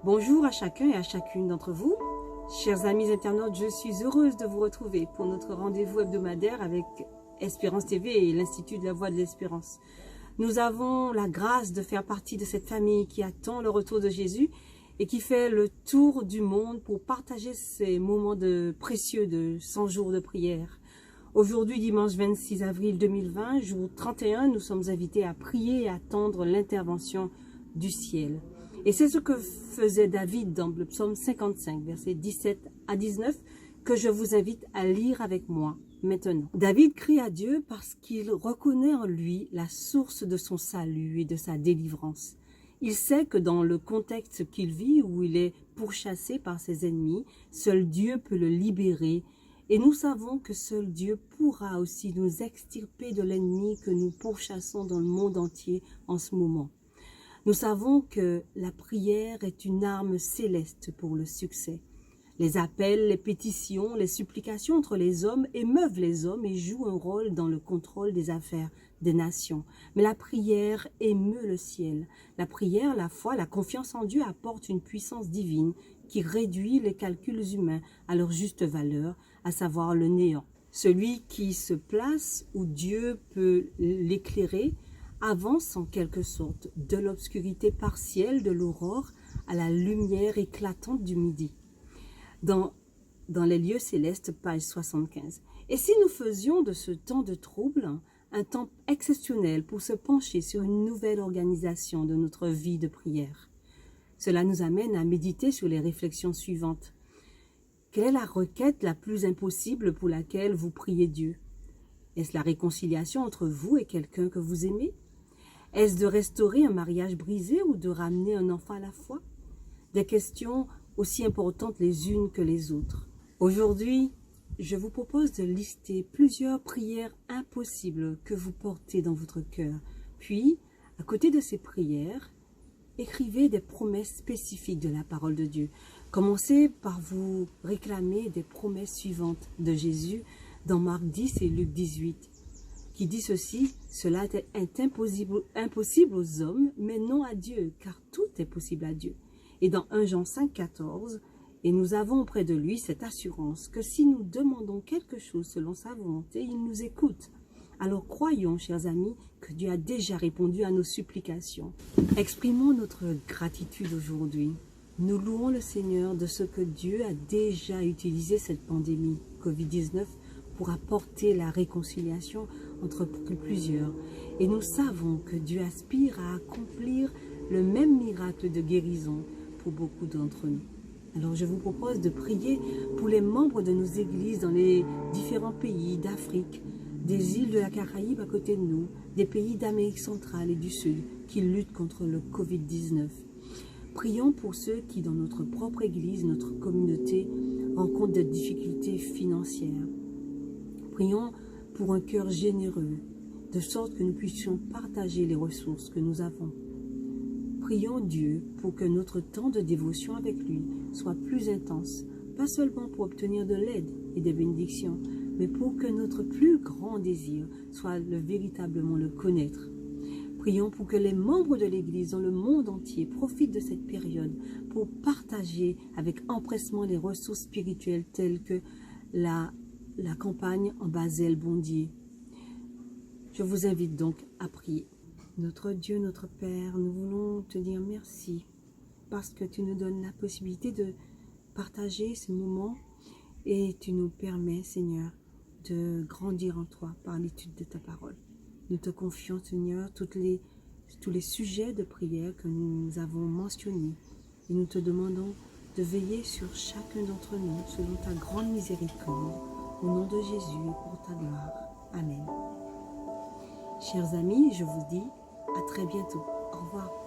Bonjour à chacun et à chacune d'entre vous. Chers amis internautes, je suis heureuse de vous retrouver pour notre rendez-vous hebdomadaire avec Espérance TV et l'Institut de la Voix de l'Espérance. Nous avons la grâce de faire partie de cette famille qui attend le retour de Jésus et qui fait le tour du monde pour partager ces moments précieux de 100 jours de prière. Aujourd'hui, dimanche 26 avril 2020, jour 31, nous sommes invités à prier et attendre l'intervention du ciel. Et c'est ce que faisait David dans le psaume 55, versets 17 à 19, que je vous invite à lire avec moi maintenant. David crie à Dieu parce qu'il reconnaît en lui la source de son salut et de sa délivrance. Il sait que dans le contexte qu'il vit, où il est pourchassé par ses ennemis, seul Dieu peut le libérer. Et nous savons que seul Dieu pourra aussi nous extirper de l'ennemi que nous pourchassons dans le monde entier en ce moment. Nous savons que la prière est une arme céleste pour le succès. Les appels, les pétitions, les supplications entre les hommes émeuvent les hommes et jouent un rôle dans le contrôle des affaires des nations. Mais la prière émeut le ciel. La prière, la foi, la confiance en Dieu apportent une puissance divine qui réduit les calculs humains à leur juste valeur, à savoir le néant. Celui qui se place où Dieu peut l'éclairer avance en quelque sorte de l'obscurité partielle de l'aurore à la lumière éclatante du midi. Dans les lieux célestes, page 75. Et si nous faisions de ce temps de trouble un temps exceptionnel pour se pencher sur une nouvelle organisation de notre vie de prière? Cela nous amène à méditer sur les réflexions suivantes. Quelle est la requête la plus impossible pour laquelle vous priez Dieu? Est-ce la réconciliation entre vous et quelqu'un que vous aimez? Est-ce de restaurer un mariage brisé ou de ramener un enfant à la foi? Des questions aussi importantes les unes que les autres. Aujourd'hui, je vous propose de lister plusieurs prières impossibles que vous portez dans votre cœur. Puis, à côté de ces prières, écrivez des promesses spécifiques de la parole de Dieu. Commencez par vous réclamer des promesses suivantes de Jésus dans Marc 10 et Luc 18. Qui dit ceci: cela est impossible aux hommes, mais non à Dieu, car tout est possible à Dieu. Et dans 1 Jean 5, 14, et nous avons auprès de lui cette assurance que si nous demandons quelque chose selon sa volonté, il nous écoute. Alors croyons, chers amis, que Dieu a déjà répondu à nos supplications. Exprimons notre gratitude aujourd'hui. Nous louons le Seigneur de ce que Dieu a déjà utilisé cette pandémie Covid-19 pour apporter la réconciliation entre plusieurs. Et nous savons que Dieu aspire à accomplir le même miracle de guérison pour beaucoup d'entre nous. Alors je vous propose de prier pour les membres de nos églises dans les différents pays d'Afrique, des îles de la Caraïbe à côté de nous, des pays d'Amérique centrale et du Sud qui luttent contre le Covid-19. Prions pour ceux qui, dans notre propre église, notre communauté, rencontrent des difficultés financières. Prions pour un cœur généreux, de sorte que nous puissions partager les ressources que nous avons. Prions Dieu pour que notre temps de dévotion avec lui soit plus intense, pas seulement pour obtenir de l'aide et des bénédictions, mais pour que notre plus grand désir soit véritablement le connaître. Prions pour que les membres de l'Église dans le monde entier profitent de cette période pour partager avec empressement les ressources spirituelles telles que la campagne en Basel-Bondier. Je vous invite donc à prier. Notre Dieu, notre Père, nous voulons te dire merci parce que tu nous donnes la possibilité de partager ce moment et tu nous permets, Seigneur, de grandir en toi par l'étude de ta parole. Nous te confions, Seigneur, tous les sujets de prière que nous avons mentionnés et nous te demandons de veiller sur chacun d'entre nous selon ta grande miséricorde. Au nom de Jésus et pour ta gloire. Amen. Chers amis, je vous dis à très bientôt. Au revoir.